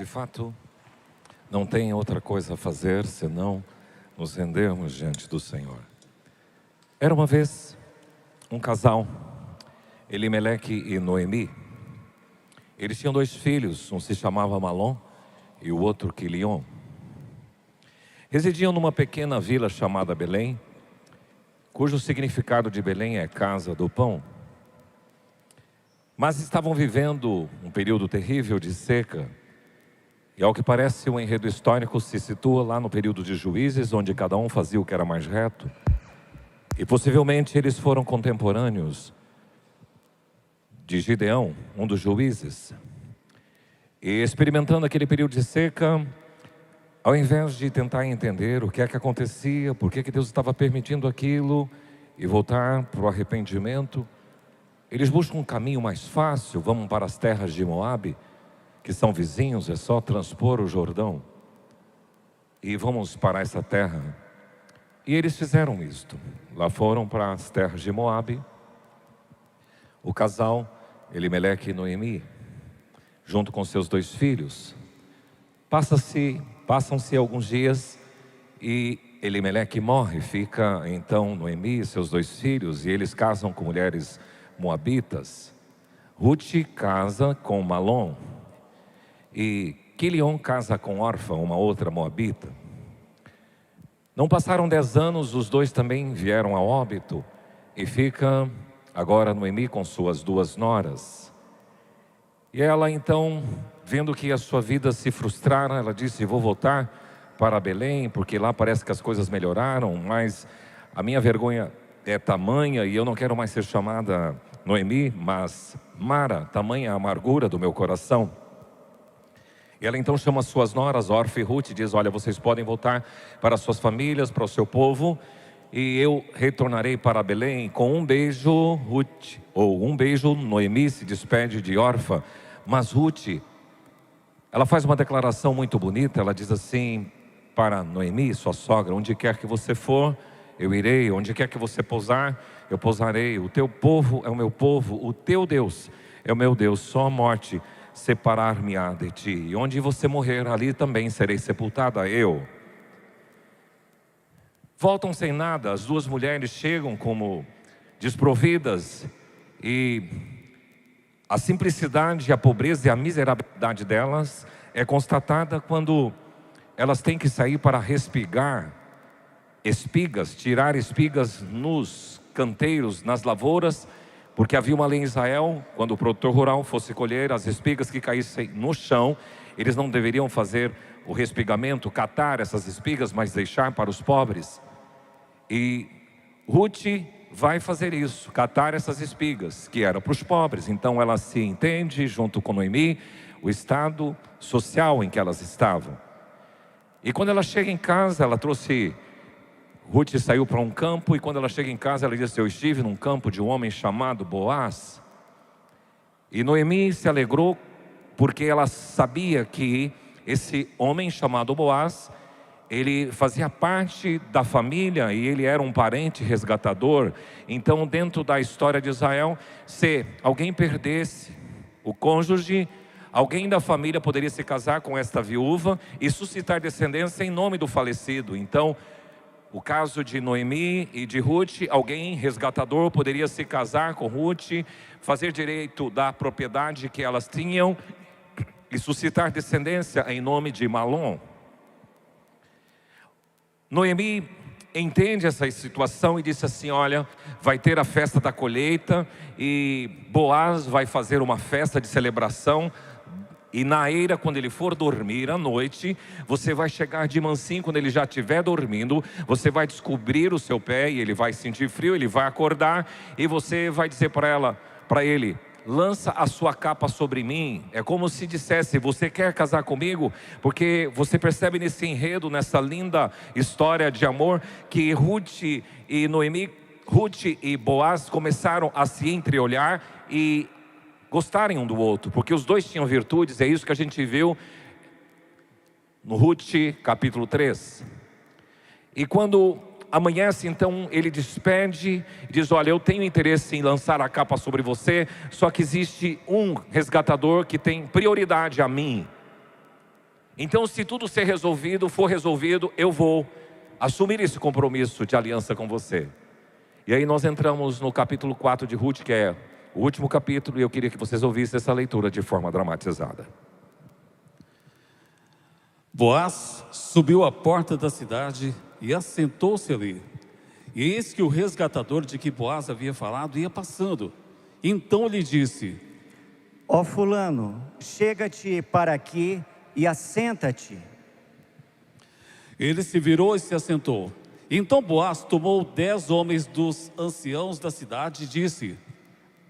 De fato, não tem outra coisa a fazer senão nos rendermos diante do Senhor. Era uma vez um casal, Elimeleque e Noemi. Eles tinham 2 filhos, um se chamava Malom e o outro Quilion. Residiam numa pequena vila chamada Belém, cujo significado de Belém é casa do pão. Mas estavam vivendo um período terrível de seca. E ao que parece, o enredo histórico se situa lá no período de Juízes, onde cada um fazia o que era mais reto. E possivelmente eles foram contemporâneos de Gideão, um dos juízes. E experimentando aquele período de seca, ao invés de tentar entender o que é que acontecia, por que Deus estava permitindo aquilo e voltar para o arrependimento, eles buscam um caminho mais fácil. Vamos para as terras de Moabe, que são vizinhos, é só transpor o Jordão e vamos para essa terra. E eles fizeram isto. Lá foram para as terras de Moabe, o casal Elimeleque e Noemi, junto com seus 2 filhos. Passam-se alguns dias e Elimeleque morre. Fica então Noemi e seus 2 filhos, e eles casam com mulheres moabitas. Ruth casa com Malom e Quilion casa com Orfa, uma outra moabita. Não passaram 10 anos, os 2 também vieram a óbito, e fica agora Noemi com suas 2 noras. E ela então, vendo que a sua vida se frustrara, ela disse: vou voltar para Belém, porque lá parece que as coisas melhoraram, mas a minha vergonha é tamanha, e eu não quero mais ser chamada Noemi, mas Mara, tamanha a amargura do meu coração. E ela então chama suas noras, Orfa e Ruth, e diz: olha, vocês podem voltar para suas famílias, para o seu povo, e eu retornarei para Belém. Com um beijo, Ruth, ou um beijo, Noemi se despede de Orfa. Mas Ruth, ela faz uma declaração muito bonita. Ela diz assim para Noemi, sua sogra: onde quer que você for, eu irei. Onde quer que você pousar, eu pousarei. O teu povo é o meu povo, o teu Deus é o meu Deus. Só a morte separar-me-á de ti, e onde você morrer, ali também serei sepultada eu. Voltam sem nada. As 2 mulheres chegam como desprovidas, e a simplicidade, a pobreza e a miserabilidade delas é constatada quando elas têm que sair para respigar espigas, tirar espigas nos canteiros, nas lavouras, porque havia uma lei em Israel: quando o produtor rural fosse colher as espigas que caíssem no chão, eles não deveriam fazer o respigamento, catar essas espigas, mas deixar para os pobres. E Ruth vai fazer isso, catar essas espigas, que eram para os pobres. Então ela se entende, junto com Noemi, o estado social em que elas estavam. E quando ela chega em casa, Ruth saiu para um campo, e quando ela chega em casa, ela diz: eu estive num campo de um homem chamado Boaz. E Noemi se alegrou, porque ela sabia que esse homem chamado Boaz, ele fazia parte da família, e ele era um parente resgatador. Então, dentro da história de Israel, se alguém perdesse o cônjuge, alguém da família poderia se casar com esta viúva e suscitar descendência em nome do falecido. Então, o caso de Noemi e de Ruth, alguém resgatador poderia se casar com Ruth, fazer direito da propriedade que elas tinham e suscitar descendência em nome de Malom. Noemi entende essa situação e disse assim: olha, vai ter a festa da colheita, e Boaz vai fazer uma festa de celebração. E na eira, quando ele for dormir à noite, você vai chegar de mansinho. Quando ele já estiver dormindo, você vai descobrir o seu pé, e ele vai sentir frio, ele vai acordar, e você vai dizer para ele: lança a sua capa sobre mim. É como se dissesse: você quer casar comigo? Porque você percebe nesse enredo, nessa linda história de amor, que Ruth e Boaz começaram a se entreolhar e gostarem um do outro, porque os 2 tinham virtudes. É isso que a gente viu no Ruth capítulo 3. E quando amanhece, então ele despede e diz: olha, eu tenho interesse em lançar a capa sobre você, só que existe um resgatador que tem prioridade a mim. Então, se tudo for resolvido, eu vou assumir esse compromisso de aliança com você. E aí nós entramos no capítulo 4 de Ruth, que é o último capítulo, e eu queria que vocês ouvissem essa leitura de forma dramatizada. Boaz subiu à porta da cidade e assentou-se ali. E eis que o resgatador de que Boaz havia falado ia passando. Então lhe disse: Ó fulano, chega-te para aqui e assenta-te. Ele se virou e se assentou. Então Boaz tomou 10 homens dos anciãos da cidade e disse: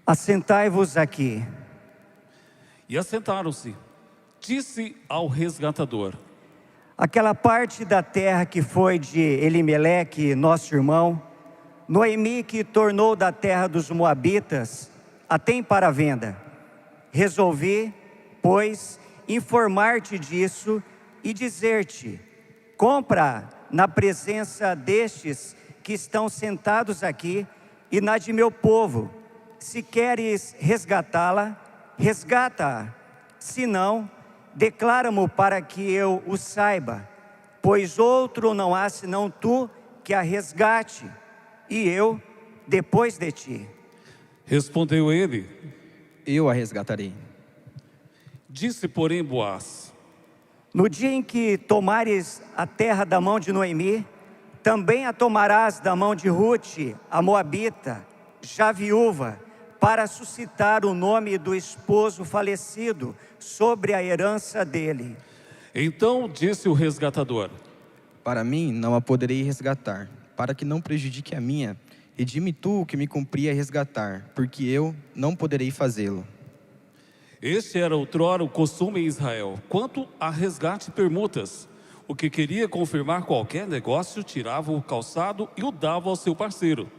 Assentai-vos aqui. E assentaram-se. Disse ao resgatador: Aquela parte da terra que foi de Elimeleque, nosso irmão, Noemi, que tornou da terra dos Moabitas, a tem para venda. Resolvi, pois, informar-te disso e dizer-te: compra na presença destes que estão sentados aqui e na de meu povo. Se queres resgatá-la, resgata-a. Se não, declara-mo para que eu o saiba, pois outro não há senão tu que a resgate, e eu depois de ti. Respondeu ele: Eu a resgatarei. Disse, porém, Boaz: No dia em que tomares a terra da mão de Noemi, também a tomarás da mão de Ruth, a Moabita, já viúva, para suscitar o nome do esposo falecido sobre a herança dele. Então disse o resgatador: Para mim não a poderei resgatar, para que não prejudique a minha. Redime tu o que me cumpria resgatar, porque eu não poderei fazê-lo. Este era outrora o costume em Israel. Quanto a resgate e permutas, o que queria confirmar qualquer negócio tirava o calçado e o dava ao seu parceiro.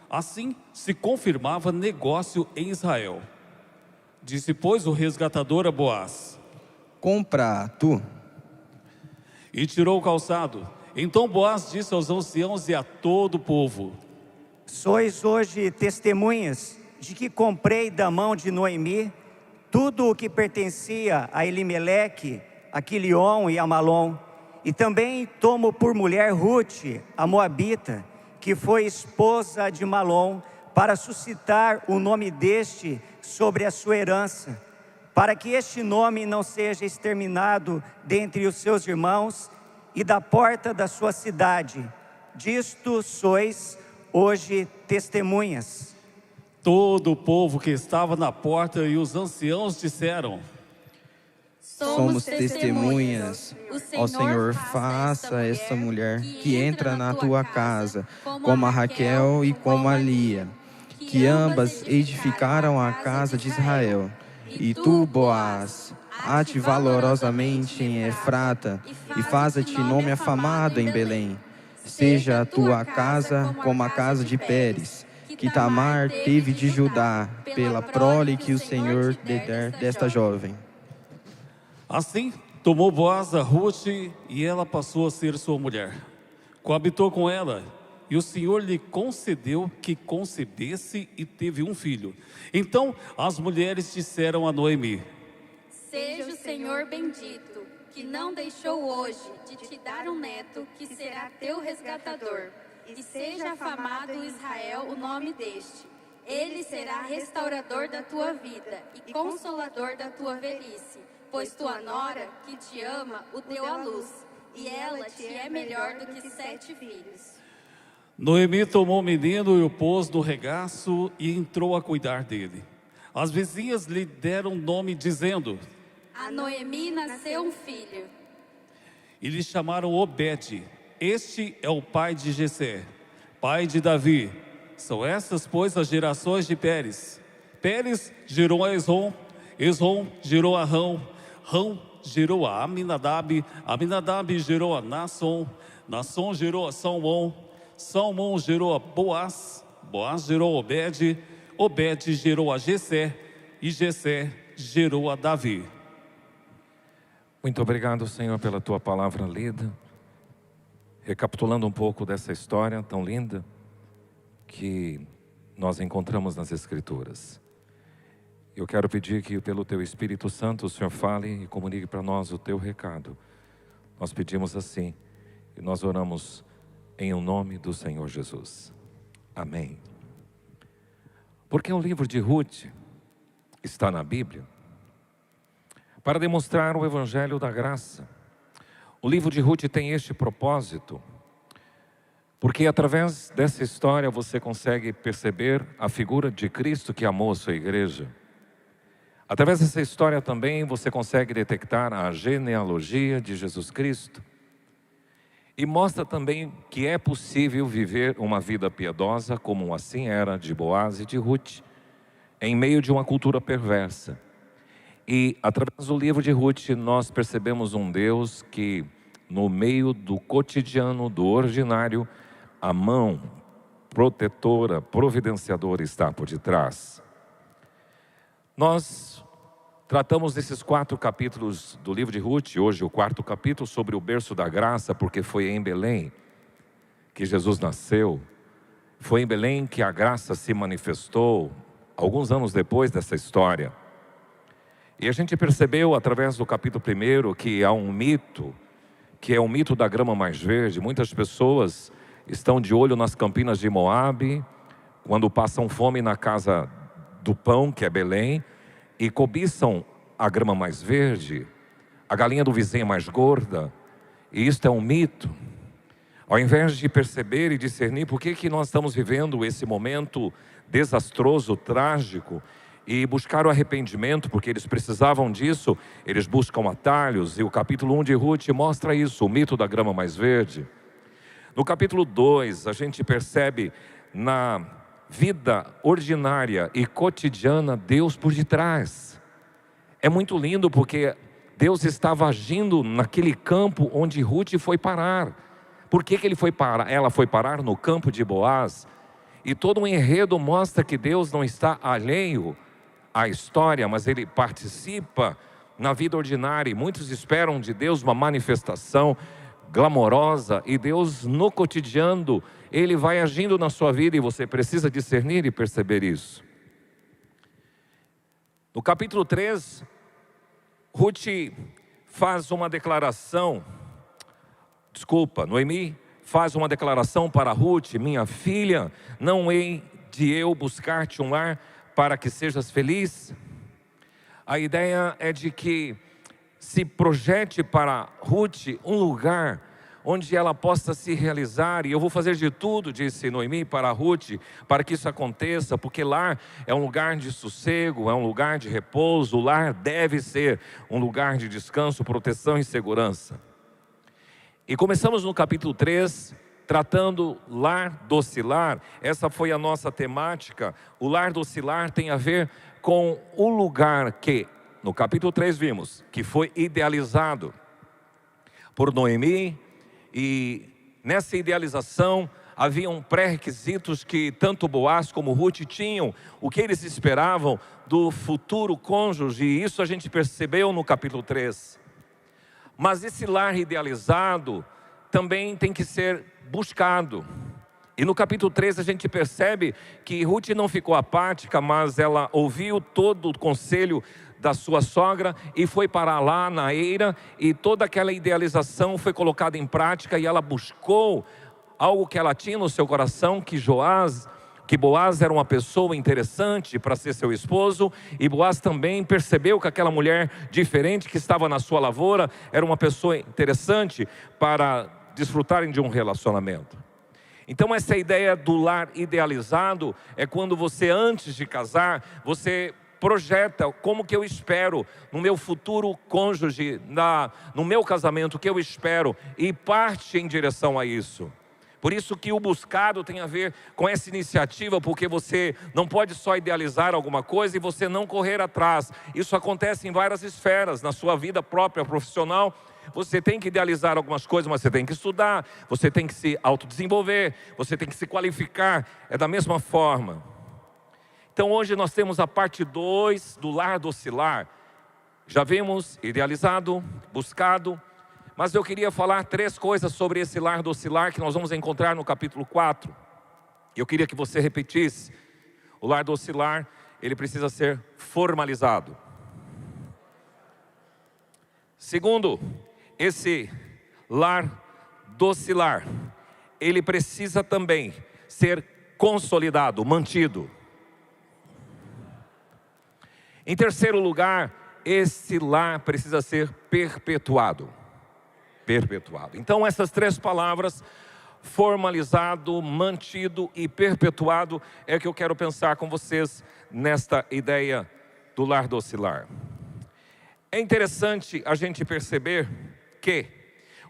Assim se confirmava negócio em Israel. Disse, pois, o resgatador a Boaz: Compra tu. E tirou o calçado. Então Boaz disse aos anciãos e a todo o povo: Sois hoje testemunhas de que comprei da mão de Noemi tudo o que pertencia a Elimeleque, a Quilion e a Malom, e também tomo por mulher Ruth, a Moabita, que foi esposa de Malom, para suscitar o nome deste sobre a sua herança, para que este nome não seja exterminado dentre os seus irmãos e da porta da sua cidade. Disto sois hoje testemunhas. Todo o povo que estava na porta e os anciãos disseram: Somos testemunhas. Ó Senhor, faça esta mulher que entra na tua casa, como a Raquel e como a Lia, que ambas edificaram a casa de Israel. E tu, Boaz, ate valorosamente em Efrata, e faza-te nome afamado em Belém. Seja a tua casa como a casa de Pérez, que Tamar teve de Judá, pela prole que o Senhor lhe der desta jovem. Assim, tomou Boaz a Ruth e ela passou a ser sua mulher. Coabitou com ela, e o Senhor lhe concedeu que concebesse e teve um filho. Então as mulheres disseram a Noemi: Seja o Senhor bendito, que não deixou hoje de te dar um neto que será teu resgatador. E seja afamado em Israel o nome deste. Ele será restaurador da tua vida e consolador da tua velhice, pois tua nora, que te ama, o deu à luz, e ela te é melhor do que 7 filhos. Noemi tomou o menino e o pôs no regaço e entrou a cuidar dele. As vizinhas lhe deram nome dizendo: A Noemi nasceu um filho. E lhe chamaram Obed. Este é o pai de Jessé, pai de Davi. São estas, pois, as gerações de Pérez. Pérez gerou a Esrom, Esrom gerou a Rão, Rão gerou a Aminadab, Aminadab gerou a Nasson, Nasson gerou a Salmão, Salmão gerou a Boaz, Boaz gerou a Obed, Obed gerou a Jessé, e Jessé gerou a Davi. Muito obrigado, Senhor, pela tua palavra lida. Recapitulando um pouco dessa história tão linda que nós encontramos nas Escrituras. Eu quero pedir que pelo teu Espírito Santo o Senhor fale e comunique para nós o teu recado, Nós pedimos assim e nós oramos em o nome do Senhor Jesus. Amém. Porque o livro de Ruth está na Bíblia para demonstrar o Evangelho da Graça. O livro de Ruth tem este propósito, porque através dessa história você consegue perceber a figura de Cristo que amou a sua igreja. Através dessa história também você consegue detectar a genealogia de Jesus Cristo. E mostra também que é possível viver uma vida piedosa, como assim era de Boaz e de Ruth, em meio de uma cultura perversa. E através do livro de Ruth nós percebemos um Deus que no meio do cotidiano, do ordinário, a mão protetora, providenciadora está por detrás. Nós tratamos desses 4 capítulos do livro de Ruth, hoje o 4º capítulo sobre o berço da graça, porque foi em Belém que Jesus nasceu, foi em Belém que a graça se manifestou, alguns anos depois dessa história. E a gente percebeu através do capítulo 1 que há um mito, que é o mito da grama mais verde. Muitas pessoas estão de olho nas campinas de Moabe, quando passam fome na casa do pão, que é Belém, e cobiçam a grama mais verde, a galinha do vizinho mais gorda, e isto é um mito. Ao invés de perceber e discernir por que nós estamos vivendo esse momento desastroso, trágico, e buscar o arrependimento, porque eles precisavam disso, eles buscam atalhos, e o capítulo 1 de Ruth mostra isso, o mito da grama mais verde. No capítulo 2, a gente percebe na vida ordinária e cotidiana Deus por detrás. É muito lindo porque Deus estava agindo naquele campo onde Ruth foi parar. Por que ele foi parar? Ela foi parar no campo de Boaz. E todo um enredo mostra que Deus não está alheio à história, mas ele participa na vida ordinária. E muitos esperam de Deus uma manifestação glamourosa, e Deus no cotidiano, Ele vai agindo na sua vida, e você precisa discernir e perceber isso. No capítulo 3, Ruth faz uma declaração, Noemi faz uma declaração para Ruth: minha filha, não hei de eu buscar-te um lar para que sejas feliz? A ideia é de que se projete para Ruth um lugar onde ela possa se realizar, e eu vou fazer de tudo, disse Noemi para Ruth, para que isso aconteça, porque lar é um lugar de sossego, é um lugar de repouso, o lar deve ser um lugar de descanso, proteção e segurança. E começamos no capítulo 3, tratando lar docilar. Essa foi a nossa temática. O lar docilar tem a ver com o lugar que, no capítulo 3 vimos, que foi idealizado por Noemi, e nessa idealização haviam pré-requisitos que tanto Boaz como Ruth tinham, o que eles esperavam do futuro cônjuge, e isso a gente percebeu no capítulo 3. Mas esse lar idealizado também tem que ser buscado. E no capítulo 3 a gente percebe que Ruth não ficou apática, mas ela ouviu todo o conselho da sua sogra e foi para lá na eira, e toda aquela idealização foi colocada em prática, e ela buscou algo que ela tinha no seu coração, que Boaz era uma pessoa interessante para ser seu esposo, e Boaz também percebeu que aquela mulher diferente que estava na sua lavoura era uma pessoa interessante para desfrutarem de um relacionamento. Então essa ideia do lar idealizado é quando você, antes de casar, você projeta como que eu espero no meu futuro cônjuge, no meu casamento, o que eu espero, e parte em direção a isso. Por isso que o buscado tem a ver com essa iniciativa, porque você não pode só idealizar alguma coisa e você não correr atrás. Isso acontece em várias esferas, na sua vida própria, profissional. Você tem que idealizar algumas coisas, mas você tem que estudar, você tem que se autodesenvolver, você tem que se qualificar. É da mesma forma. Então hoje nós temos a parte 2 do lar docilar. Já vimos idealizado, buscado, mas eu queria falar 3 coisas sobre esse lar docilar que nós vamos encontrar no capítulo 4. Eu queria que você repetisse. O lar docilar, ele precisa ser formalizado. Segundo, esse lar docilar, ele precisa também ser consolidado, mantido. Em terceiro lugar, esse lar precisa ser perpetuado. Perpetuado. Então essas três palavras, formalizado, mantido e perpetuado, é que eu quero pensar com vocês nesta ideia do lar docilar. É interessante a gente perceber que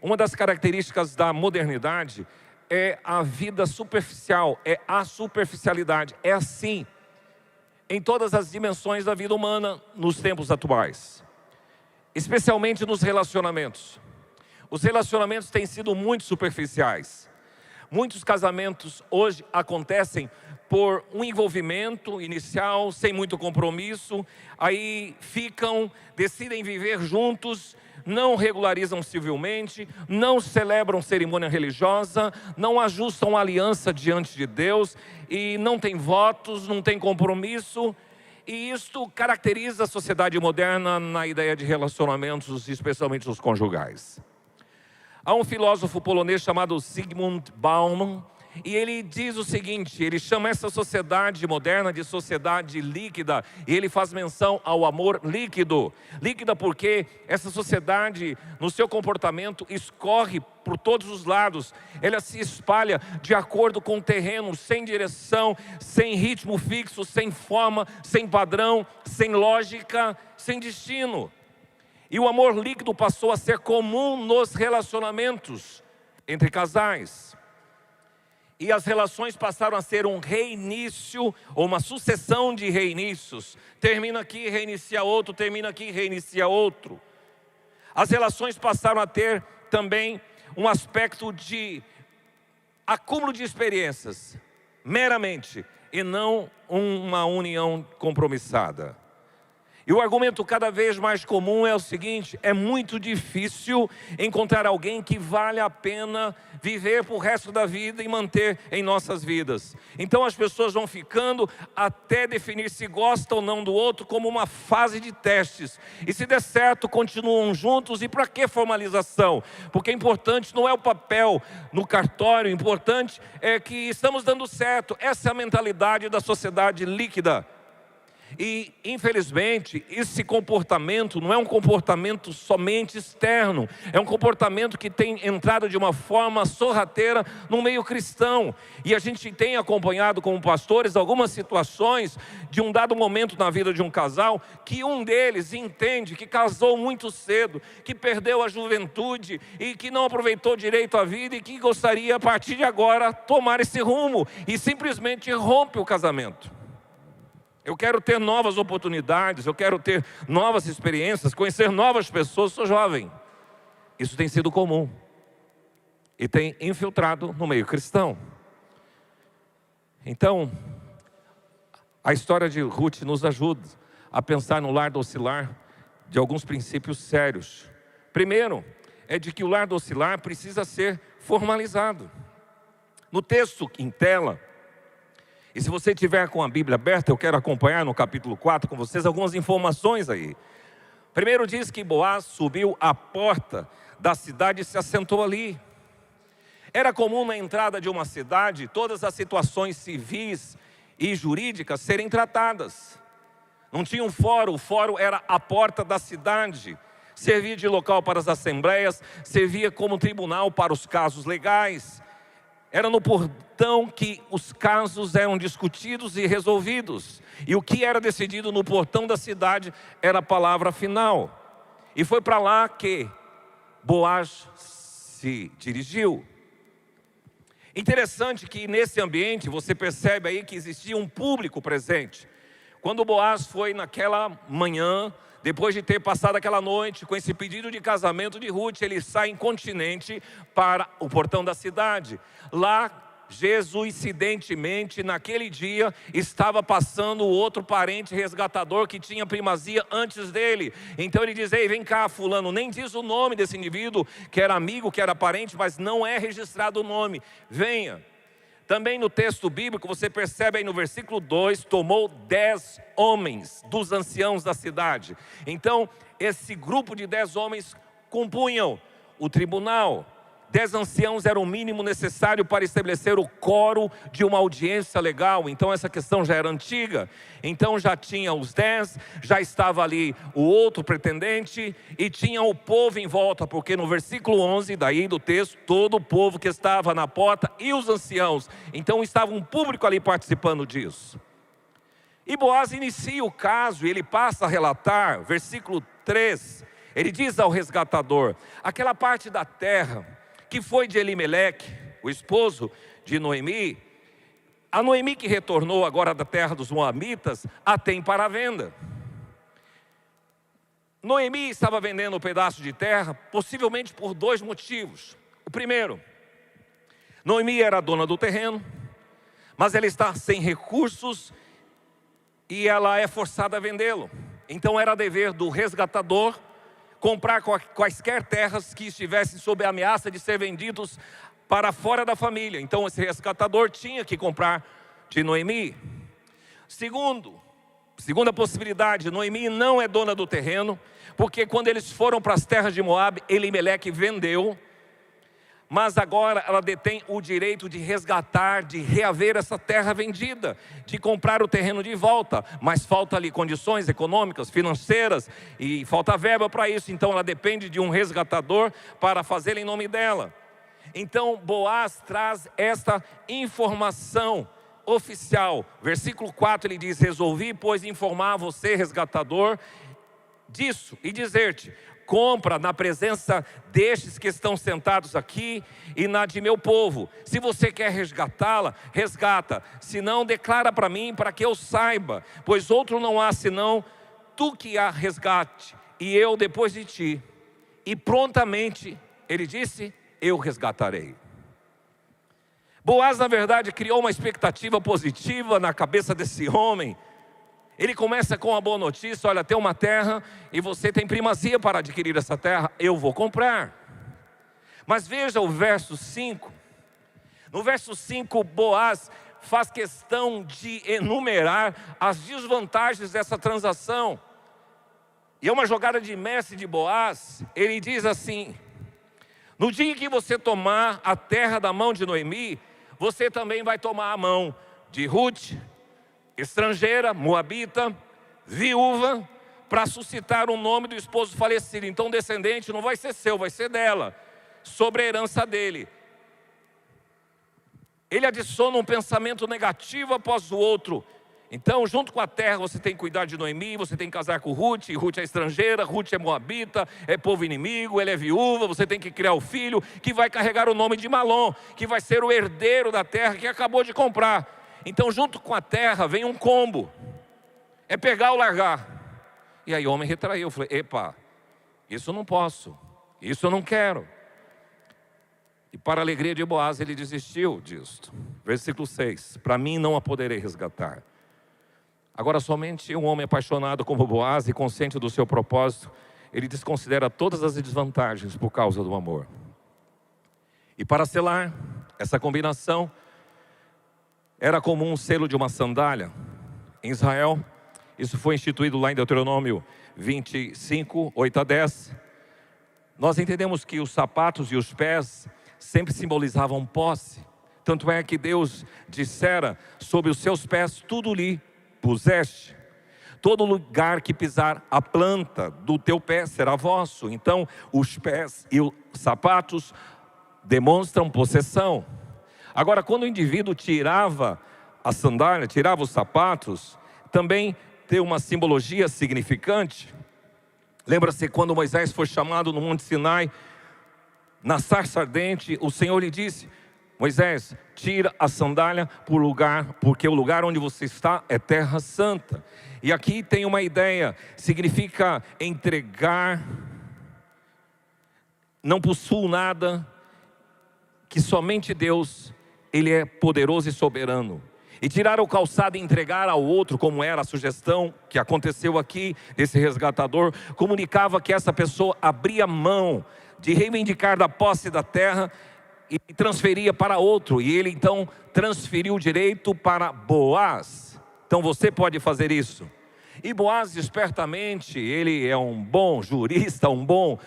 uma das características da modernidade é a vida superficial, é a superficialidade. É assim em todas as dimensões da vida humana nos tempos atuais, especialmente nos relacionamentos. Os relacionamentos têm sido muito superficiais. Muitos casamentos hoje acontecem por um envolvimento inicial, sem muito compromisso, aí decidem viver juntos, não regularizam civilmente, não celebram cerimônia religiosa, não ajustam aliança diante de Deus, e não tem votos, não tem compromisso, e isto caracteriza a sociedade moderna na ideia de relacionamentos, especialmente os conjugais. Há um filósofo polonês chamado Zygmunt Bauman, e ele diz o seguinte, ele chama essa sociedade moderna de sociedade líquida, e ele faz menção ao amor líquido. Líquida porque essa sociedade, no seu comportamento, escorre por todos os lados. Ela se espalha de acordo com o terreno, sem direção, sem ritmo fixo, sem forma, sem padrão, sem lógica, sem destino. E o amor líquido passou a ser comum nos relacionamentos entre casais. E as relações passaram a ser um reinício, ou uma sucessão de reinícios. Termina aqui, reinicia outro, termina aqui, reinicia outro. As relações passaram a ter também um aspecto de acúmulo de experiências, meramente, e não uma união compromissada. E o argumento cada vez mais comum é o seguinte: é muito difícil encontrar alguém que vale a pena viver por resto da vida e manter em nossas vidas. Então as pessoas vão ficando até definir se gostam ou não do outro, como uma fase de testes. E se der certo, continuam juntos. E para que formalização? Porque o importante não é o papel no cartório, o importante é que estamos dando certo. Essa é a mentalidade da sociedade líquida. E infelizmente esse comportamento não é um comportamento somente externo, é um comportamento que tem entrado de uma forma sorrateira no meio cristão. E a gente tem acompanhado como pastores algumas situações de um dado momento na vida de um casal, que um deles entende que casou muito cedo, que perdeu a juventude e que não aproveitou direito a vida, e que gostaria a partir de agora tomar esse rumo, e simplesmente rompe o casamento. Eu quero ter novas oportunidades, eu quero ter novas experiências, conhecer novas pessoas, sou jovem. Isso tem sido comum e tem infiltrado no meio cristão. Então, a história de Ruth nos ajuda a pensar no lar docilar de alguns princípios sérios. Primeiro, é de que o lar docilar precisa ser formalizado. No texto em tela, e se você tiver com a Bíblia aberta, eu quero acompanhar no capítulo 4 com vocês algumas informações aí. Primeiro diz que Boaz subiu à porta da cidade e se assentou ali. Era comum na entrada de uma cidade todas as situações civis e jurídicas serem tratadas. Não tinha um fórum, o fórum era a porta da cidade. Servia de local para as assembleias, servia como tribunal para os casos legais. Era no portão que os casos eram discutidos e resolvidos. E o que era decidido no portão da cidade era a palavra final. E foi para lá que Boaz se dirigiu. Interessante que nesse ambiente você percebe aí que existia um público presente. Quando Boaz foi naquela manhã, depois de ter passado aquela noite com esse pedido de casamento de Ruth, ele sai incontinente para o portão da cidade. Lá, jesuincidentemente, naquele dia, estava passando o outro parente resgatador que tinha primazia antes dele. Então ele diz: ei, vem cá, fulano. Nem diz o nome desse indivíduo, que era amigo, que era parente, mas não é registrado o nome. Venha. Também no texto bíblico, você percebe aí no versículo 2, tomou 10 homens dos anciãos da cidade. Então, esse grupo de 10 homens compunham o tribunal. 10 anciãos era o mínimo necessário para estabelecer o quórum de uma audiência legal. Então essa questão já era antiga. Então já tinha os 10, já estava ali o outro pretendente e tinha o povo em volta, porque no versículo 11 daí do texto, todo o povo que estava na porta e os anciãos. Então estava um público ali participando disso. E Boaz inicia o caso e ele passa a relatar, versículo 3, ele diz ao resgatador: aquela parte da terra que foi de Elimeleque, o esposo de Noemi, a Noemi que retornou agora da terra dos Moabitas, a tem para venda. Noemi estava vendendo um pedaço de terra, possivelmente por 2 motivos. O primeiro, Noemi era dona do terreno, mas ela está sem recursos e ela é forçada a vendê-lo. Então era dever do resgatador comprar quaisquer terras que estivessem sob a ameaça de ser vendidos para fora da família. Então esse resgatador tinha que comprar de Noemi. Segunda possibilidade, Noemi não é dona do terreno, porque quando eles foram para as terras de Moabe, Elimeleque vendeu, mas agora ela detém o direito de resgatar, de reaver essa terra vendida, de comprar o terreno de volta, mas falta ali condições econômicas, financeiras, e falta verba para isso, então ela depende de um resgatador para fazer em nome dela. Então Boaz traz esta informação oficial, versículo 4 ele diz: resolvi, pois, informar a você, resgatador, disso e dizer-te: compra na presença destes que estão sentados aqui e na de meu povo. Se você quer resgatá-la, resgata. Se não, declara para mim, para que eu saiba, pois outro não há senão tu que a resgate, e eu depois de ti. E prontamente, ele disse, eu resgatarei. Boaz, na verdade, criou uma expectativa positiva na cabeça desse homem. Ele começa com a boa notícia: olha, tem uma terra e você tem primazia para adquirir essa terra, eu vou comprar. Mas veja o verso 5. No verso 5, Boaz faz questão de enumerar as desvantagens dessa transação. E é uma jogada de mestre de Boaz. Ele diz assim: no dia que você tomar a terra da mão de Noemi, você também vai tomar a mão de Ruth, estrangeira, moabita, viúva, para suscitar o nome do esposo falecido. Então o descendente não vai ser seu, vai ser dela, sobre a herança dele. Ele adiciona um pensamento negativo após o outro. Então, junto com a terra, você tem que cuidar de Noemi, você tem que casar com Ruth. Ruth é estrangeira, Ruth é moabita, é povo inimigo, ela é viúva. Você tem que criar o filho que vai carregar o nome de Malom, que vai ser o herdeiro da terra que acabou de comprar. Então, junto com a terra vem um combo, é pegar ou largar. E aí o homem retraiu, eu falei: epa, isso eu não posso, isso eu não quero. E para a alegria de Boaz, ele desistiu disto. Versículo 6, para mim não a poderei resgatar. Agora somente um homem apaixonado como Boaz e consciente do seu propósito, ele desconsidera todas as desvantagens por causa do amor. E para selar essa combinação, era comum um selo de uma sandália. Em Israel, isso foi instituído lá em Deuteronômio 25, 8 a 10. Nós entendemos que os sapatos e os pés sempre simbolizavam posse. Tanto é que Deus dissera: sobre os seus pés tudo lhe puseste. Todo lugar que pisar a planta do teu pé será vosso. Então os pés e os sapatos demonstram possessão. Agora, quando o indivíduo tirava a sandália, tirava os sapatos, também tem uma simbologia significante. Lembra-se quando Moisés foi chamado no Monte Sinai, na sarça ardente, o Senhor lhe disse: Moisés, tira a sandália porque o lugar onde você está é terra santa. E aqui tem uma ideia, significa entregar, não possuo nada, que somente Deus, Ele é poderoso e soberano. E tirar o calçado e entregar ao outro, como era a sugestão que aconteceu aqui desse resgatador, comunicava que essa pessoa abria mão de reivindicar da posse da terra e transferia para outro. E ele então transferiu o direito para Boaz. Então você pode fazer isso. E Boaz, espertamente, ele é um bom jurista, um bom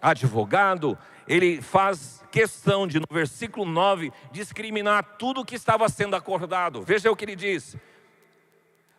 advogado, ele faz questão de, no versículo 9, discriminar tudo o que estava sendo acordado. Veja o que ele diz: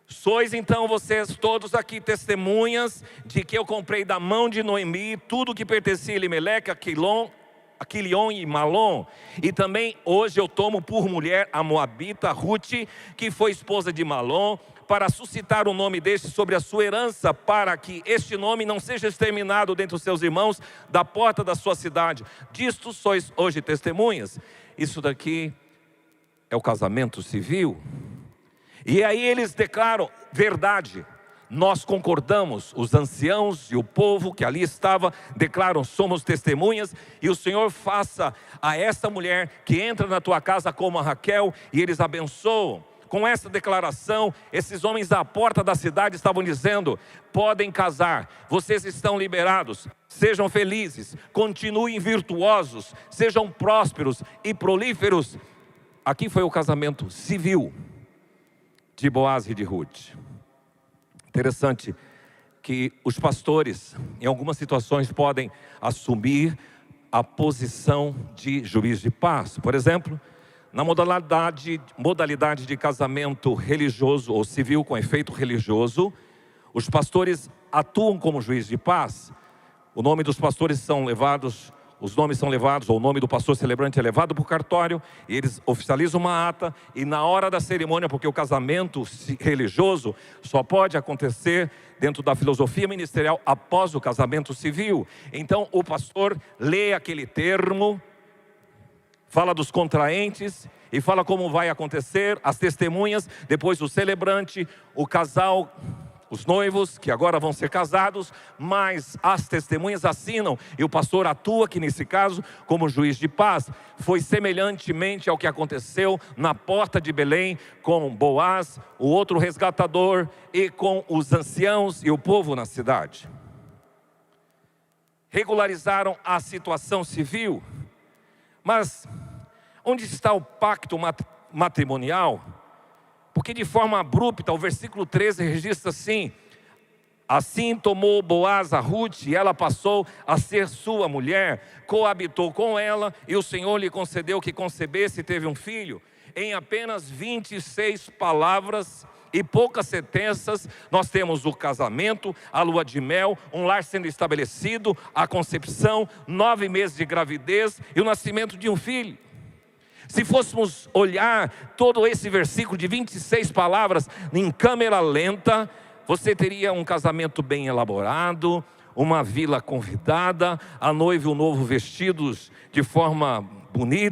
sois então vocês todos aqui testemunhas de que eu comprei da mão de Noemi tudo que pertencia a Elimeleque, a Quilion e Malom, e também hoje eu tomo por mulher a moabita Ruth, que foi esposa de Malom, para suscitar o nome deste sobre a sua herança, para que este nome não seja exterminado dentre os seus irmãos da porta da sua cidade. Disto sois hoje testemunhas. Isso daqui é o casamento civil. E aí eles declaram: verdade, nós concordamos. Os anciãos e o povo que ali estava declaram: somos testemunhas, e o Senhor faça a esta mulher que entra na tua casa como a Raquel. E eles abençoam. Com essa declaração, esses homens à porta da cidade estavam dizendo: podem casar, vocês estão liberados, sejam felizes, continuem virtuosos, sejam prósperos e prolíferos. Aqui foi o casamento civil de Boaz e de Ruth. Interessante que os pastores, em algumas situações, podem assumir a posição de juiz de paz. Por exemplo, na modalidade de casamento religioso ou civil com efeito religioso, os pastores atuam como juiz de paz. O nome dos pastores são levados, os nomes são levados, ou o nome do pastor celebrante é levado para o cartório, e eles oficializam uma ata, e na hora da cerimônia, porque o casamento religioso só pode acontecer dentro da filosofia ministerial após o casamento civil. Então o pastor lê aquele termo, fala dos contraentes e fala como vai acontecer, as testemunhas, depois o celebrante, o casal, os noivos que agora vão ser casados, mas as testemunhas assinam, e o pastor atua aqui nesse caso como juiz de paz. Foi semelhantemente ao que aconteceu na porta de Belém com Boaz, o outro resgatador, e com os anciãos e o povo na cidade. Regularizaram a situação civil. Mas onde está o pacto matrimonial? Porque de forma abrupta, o versículo 13 registra assim: assim tomou Boaz a Ruth, e ela passou a ser sua mulher, coabitou com ela, e o Senhor lhe concedeu que concebesse e teve um filho. Em apenas 26 palavras e poucas sentenças, nós temos o casamento, a lua de mel, um lar sendo estabelecido, a concepção, 9 meses de gravidez e o nascimento de um filho. Se fôssemos olhar todo esse versículo de 26 palavras em câmera lenta, você teria um casamento bem elaborado, uma vila convidada, a noiva e o noivo vestidos de forma bonita,